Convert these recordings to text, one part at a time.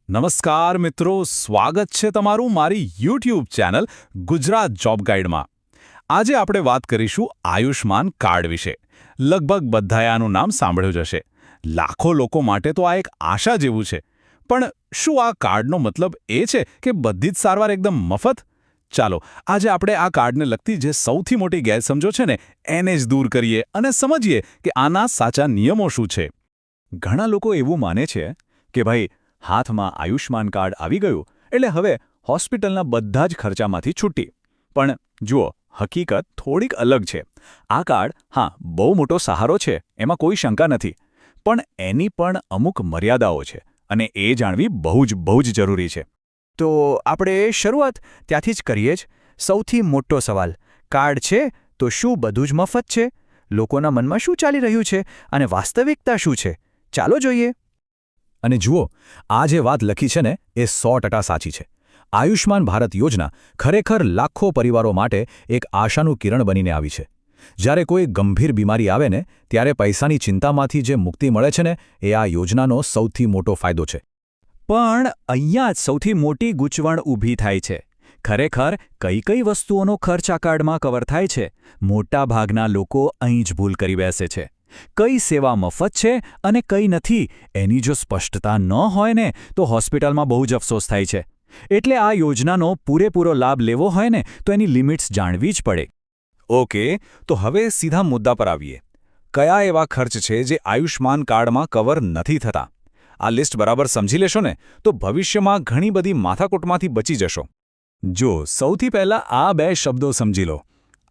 નમસ્કાર મિત્રો, સ્વાગત છે તમારું મારી યુટ્યુબ ચેનલ ગુજરાત જોબ ગાઈડમાં। આજે આપણે વાત કરીશું આયુષ્માન કાર્ડ વિશે। લગભગ બધાએ આનું નામ સાંભળ્યું જ હશે। લાખો લોકો માટે તો આ એક આશા જેવું છે। પણ શું આ કાર્ડનો મતલબ એ છે કે બધી જ સારવાર એકદમ મફત? ચાલો આજે આપણે આ કાર્ડને લગતી જે સૌથી મોટી ગેરસમજો છે ને એને જ દૂર કરીએ અને સમજીએ કે આના સાચા નિયમો શું છે। ઘણા લોકો એવું માને છે કે ભાઈ હાથમાં આયુષ્માન કાર્ડ આવી ગયું એટલે હવે હોસ્પિટલના બધા જ ખર્ચામાંથી છૂટી। પણ જુઓ, હકીકત થોડીક અલગ છે। આ કાર્ડ બહુ મોટો સહારો છે, એમાં કોઈ શંકા નથી, પણ એની પણ અમુક મર્યાદાઓ છે અને એ જાણવી બહુ જ જરૂરી છે। તો આપણે શરૂઆત ત્યાંથી જ કરીએ જ। સૌથી મોટો સવાલ, કાર્ડ છે તો શું બધું જ મફત છે? લોકોના મનમાં શું ચાલી રહ્યું છે અને વાસ્તવિકતા શું છે? ચાલો જોઈએ। અને જુઓ, આ જે વાત લખી છે ને એ 100% સાચી છે। આયુષ્માન ભારત યોજના ખરેખર લાખો પરિવારો માટે એક આશાનું કિરણ બનીને આવી છે। જ્યારે કોઈ ગંભીર બીમારી આવે ને ત્યારે પૈસાની ચિંતામાંથી જે મુક્તિ મળે છે ને એ આ યોજનાનો સૌથી મોટો ફાયદો છે। પણ અહીંયા જ સૌથી મોટી ગૂંચવણ ઊભી થાય છે। ખરેખર કઈ વસ્તુઓનો ખર્ચ આ કાર્ડમાં કવર થાય છે? મોટાભાગના લોકો અહીં જ ભૂલ કરી બેસે છે। કઈ સેવા મફત છે અને કઈ નથી એની જો સ્પષ્ટતા ન હોય ને તો હોસ્પિટલમાં બહુ જ અફસોસ થાય છે। એટલે આ યોજનાનો પૂરેપૂરો લાભ લેવો હોય ને તો એની લિમિટ્સ જાણવી જ પડે। ઓકે, તો હવે સીધા મુદ્દા પર આવીએ। કયા એવા ખર્ચ છે જે આયુષ્માન કાર્ડમાં કવર નથી થતા? આ લિસ્ટ બરાબર સમજી લેશો ને તો ભવિષ્યમાં ઘણી બધી માથાકૂટમાંથી બચી જશો। જો સૌથી પહેલાં આ બે શબ્દો સમજી લો,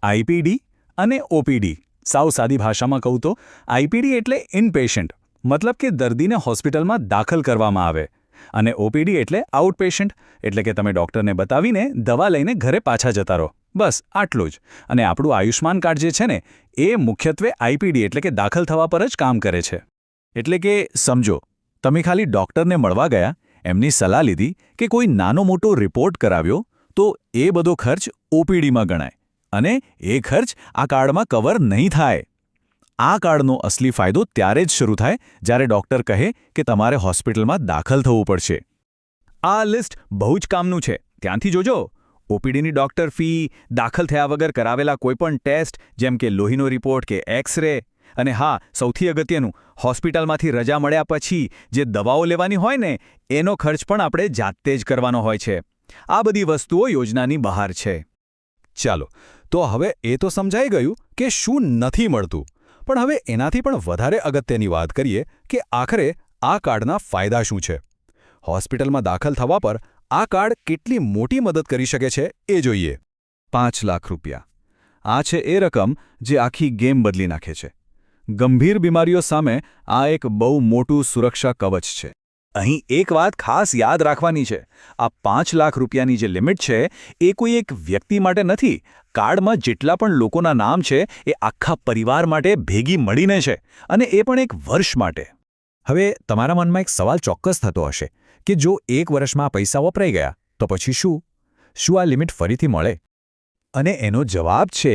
આઈપીડી અને ઓપીડી। સાવ સાદી ભાષામાં કહું તો આઈપીડી એટલે ઇનપેશન્ટ, મતલબ કે દર્દીને હોસ્પિટલમાં દાખલ કરવામાં આવે, અને ઓપીડી એટલે આઉટપેશન્ટ, એટલે કે તમે ડૉક્ટરને બતાવીને દવા લઈને ઘરે પાછા જતા રહો। બસ આટલું જ। અને આપણું આયુષ્માન કાર્ડ જે છે ને એ મુખ્યત્વે આઈપીડી એટલે કે દાખલ થવા પર જ કામ કરે છે। એટલે કે સમજો, તમે ખાલી ડૉક્ટરને મળવા ગયા, એમની સલાહ લીધી કે કોઈ નાનો મોટો રિપોર્ટ કરાવ્યો, તો એ બધો ખર્ચ ઓપીડીમાં ગણાય અને એ ખર્ચ આ કાર્ડમાં કવર નહીં થાય। આ કાર્ડનો અસલી ફાયદો ત્યારે જ શરૂ થાય જ્યારે ડૉક્ટર કહે કે તમારે હોસ્પિટલમાં દાખલ થવું પડશે। આ લિસ્ટ બહુ જ કામનું છે, ત્યાંથી જોજો। ઓપીડીની ડૉક્ટર ફી, દાખલ થયા વગર કરાવેલા કોઈપણ ટેસ્ટ જેમ કે લોહીનો રિપોર્ટ કે એક્સરે, અને સૌથી અગત્યનું, હોસ્પિટલમાંથી રજા મળ્યા પછી જે દવાઓ લેવાની હોય ને એનો ખર્ચ પણ આપણે જાતે જ કરવાનો હોય છે। આ બધી વસ્તુઓ યોજનાની બહાર છે। ચાલો, તો હવે એ તો સમજાઈ ગયું કે શું નથી મળતું, પણ હવે એનાથી પણ વધારે અગત્યની વાત કરીએ કે આખરે આ કાર્ડના ફાયદા શું છે। હોસ્પિટલમાં દાખલ થવા પર આ કાર્ડ કેટલી મોટી મદદ કરી શકે છે એ જોઈએ। 5 લાખ રૂપિયા, આ છે એ રકમ જે આખી ગેમ બદલી નાખે છે। ગંભીર બીમારીઓ સામે આ એક બહુ મોટું સુરક્ષા કવચ છે। અહીં એક વાત ખાસ યાદ રાખવાની છે, આ 5 લાખ રૂપિયાની જે લિમિટ છે એ કોઈ એક વ્યક્તિ માટે નથી। કાર્ડમાં જેટલા પણ લોકોના નામ છે એ આખા પરિવાર માટે ભેગી મળીને છે, અને એ પણ એક વર્ષ માટે। હવે તમારા મનમાં એક સવાલ ચોક્કસ થતો હશે કે જો એક વર્ષમાં પૈસા વપરાઈ ગયા તો પછી શું આ લિમિટ ફરીથી મળે? અને એનો જવાબ છે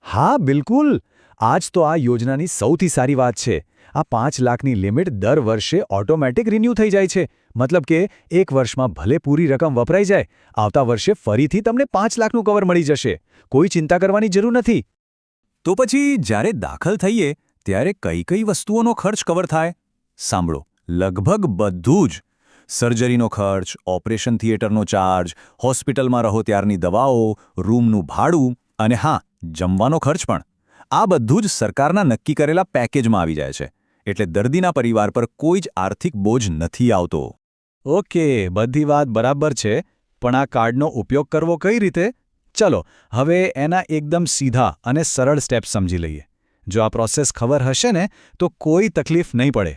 હા, બિલકુલ। આ જ તો આ યોજનાની સૌથી સારી વાત છે। આ 5 લાખની લિમિટ દર વર્ષે ઓટોમેટિક રિન્યૂ થઈ જાય છે। મતલબ કે એક વર્ષમાં ભલે પૂરી રકમ વપરાઈ જાય, આવતા વર્ષે ફરીથી તમને 5 લાખનું કવર મળી જશે। કોઈ ચિંતા કરવાની જરૂર નથી। તો પછી જ્યારે દાખલ થઈએ ત્યારે કઈ વસ્તુઓનો ખર્ચ કવર થાય? સાંભળો, લગભગ બધું જ। સર્જરીનો ખર્ચ, ઓપરેશન થિયેટરનો ચાર્જ, હોસ્પિટલમાં રહો ત્યારની દવાઓ, રૂમનું ભાડું અને જમવાનો ખર્ચ પણ, આ બધું જ સરકારના નક્કી કરેલા પેકેજમાં આવી જાય છે। એટલે દર્દીના પરિવાર પર કોઈ જ આર્થિક બોજ નથી આવતો। ઓકે, બધી વાત બરાબર છે, પણ આ કાર્ડનો ઉપયોગ કરવો કઈ રીતે? ચલો હવે એના એકદમ સીધા અને સરળ સ્ટેપ્સ સમજી લઈએ। જો આ પ્રોસેસ ખબર હશે ને તો કોઈ તકલીફ નહીં પડે।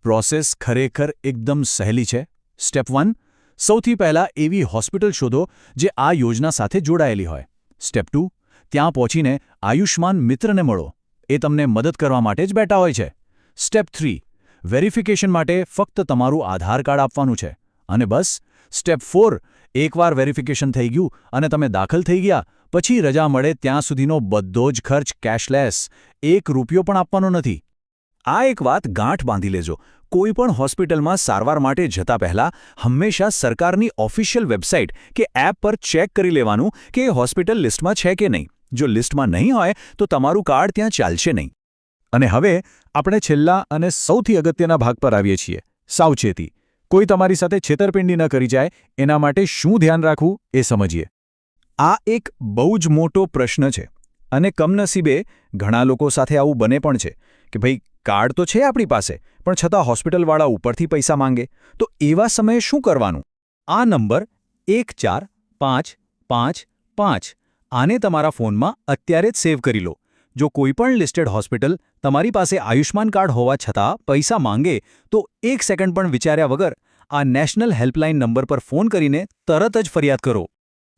પ્રોસેસ ખરેખર એકદમ સહેલી છે। સ્ટેપ 1, સૌથી પહેલાં એવી હોસ્પિટલ શોધો જે આ યોજના સાથે જોડાયેલી હોય। સ્ટેપ 2, ત્યાં પહોંચીને આયુષ્માન મિત્રને મળો, એ તમને મદદ કરવા માટે જ બેઠા હોય છે। સ્ટેપ 3, વેરિફિકેશન માટે ફક્ત તમારું આધાર કાર્ડ આપવાનું છે, અને બસ। સ્ટેપ 4, એકવાર વેરિફિકેશન થઈ ગયું અને તમે દાખલ થઈ ગયા પછી રજા મળે ત્યાં સુધીનો બધો જ ખર્ચ કેશલેસ, 1 રૂપિયો પણ આપવાનો નથી। આ એક વાત ગાંઠ બાંધી લેજો, કોઈ પણ હોસ્પિટલમાં સારવાર માટે જતા પહેલા હંમેશા સરકારની ઓફિશિયલ વેબસાઇટ કે એપ પર ચેક કરી લેવાનું કે એ હોસ્પિટલ લિસ્ટમાં છે કે નહીં. જો લિસ્ટમાં નહીં હોય તો તમારું કાર્ડ ત્યાં ચાલશે નહીં. અને હવે આપણે છેલ્લા અને સૌથી અગત્યના ભાગ પર આવીએ છીએ, સાવચેતી. કોઈ તમારી સાથે છેતરપિંડી ન કરી જાય એના માટે શું ધ્યાન રાખવું એ સમજીએ. આ એક બહુ જ મોટો પ્રશ્ન છે અને કમનસીબે ઘણા લોકો સાથે આવું બને પણ છે કે ભાઈ કાર્ડ તો છે આપણી પાસે પણ છતાં હોસ્પિટલવાળા ઉપરથી પૈસા માંગે. તો એવા સમયે શું કરવાનું? આ નંબર 14555 આને તમારા ફોનમાં અત્યારે જ સેવ કરી લો. જો કોઈ પણ લિસ્ટેડ હોસ્પિટલ તમારી પાસે આયુષ્માન કાર્ડ હોવા છતાં પૈસા માંગે તો 1 સેકન્ડ પણ વિચાર્યા વગર આ નેશનલ હેલ્પલાઇન નંબર પર ફોન કરીને તરત જ ફરિયાદ કરો.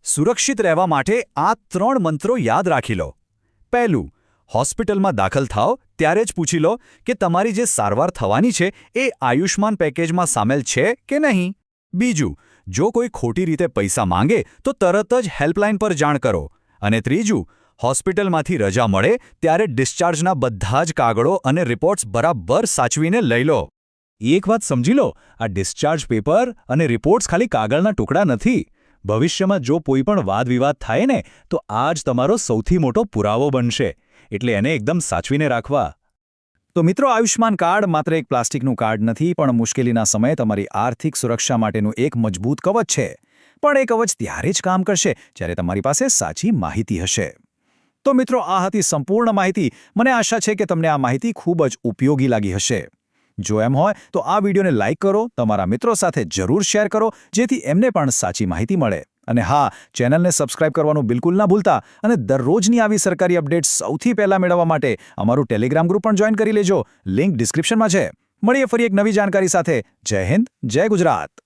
સુરક્ષિત રહેવા માટે આ 3 મંત્રો યાદ રાખી લો. પહેલું, હોસ્પિટલમાં દાખલ થાઓ ત્યારે જ પૂછી લો કે તમારી જે સારવાર થવાની છે એ આયુષ્માન પેકેજમાં સામેલ છે કે નહીં. બીજું, જો કોઈ ખોટી રીતે પૈસા માંગે તો તરત જ હેલ્પલાઇન પર જાણ કરો. અને ત્રીજું, હોસ્પિટલમાંથી રજા મળે ત્યારે ડિસ્ચાર્જના બધા જ કાગળો અને રિપોર્ટ્સ બરાબર સાચવીને લઈ લો. એક વાત સમજી લો, આ ડિસ્ચાર્જ પેપર અને રિપોર્ટ્સ ખાલી કાગળના ટુકડા નથી. ભવિષ્યમાં જો કોઈ પણ વાદવિવાદ થાય ને તો આ જ તમારો સૌથી મોટો પુરાવો બનશે. એટલે એને એકદમ સાચવીને રાખવા. તો મિત્રો, આયુષ્માન કાર્ડ માત્ર એક પ્લાસ્ટિકનું કાર્ડ નથી પણ મુશ્કેલીના સમયે તમારી આર્થિક સુરક્ષા માટેનું એક મજબૂત કવચ છે. પણ એ કવચ ત્યારે જ કામ કરશે જ્યારે તમારી પાસે સાચી માહિતી હશે. તો મિત્રો, આ હતી સંપૂર્ણ માહિતી. મને આશા છે કે તમને આ માહિતી ખૂબ જ ઉપયોગી લાગી હશે. જો એમ હોય તો આ વિડીયોને લાઇક કરો, તમારા મિત્રો સાથે જરૂર શેર કરો જેથી એમને પણ સાચી માહિતી મળે. અને હા, ચેનલને સબસ્ક્રાઇબ કરવાનું બિલકુલ ના ભૂલતા. અને દરરોજની આવી સરકારી અપડેટ્સ સૌથી પહેલા મેળવવા માટે અમારું ટેલિગ્રામ ગ્રુપ પણ જોઈન કરી લેજો. લિંક ડિસ્ક્રિપ્શનમાં છે. મળીએ ફરી એક નવી જાણકારી સાથે. જય હિન્દ, જય ગુજરાત.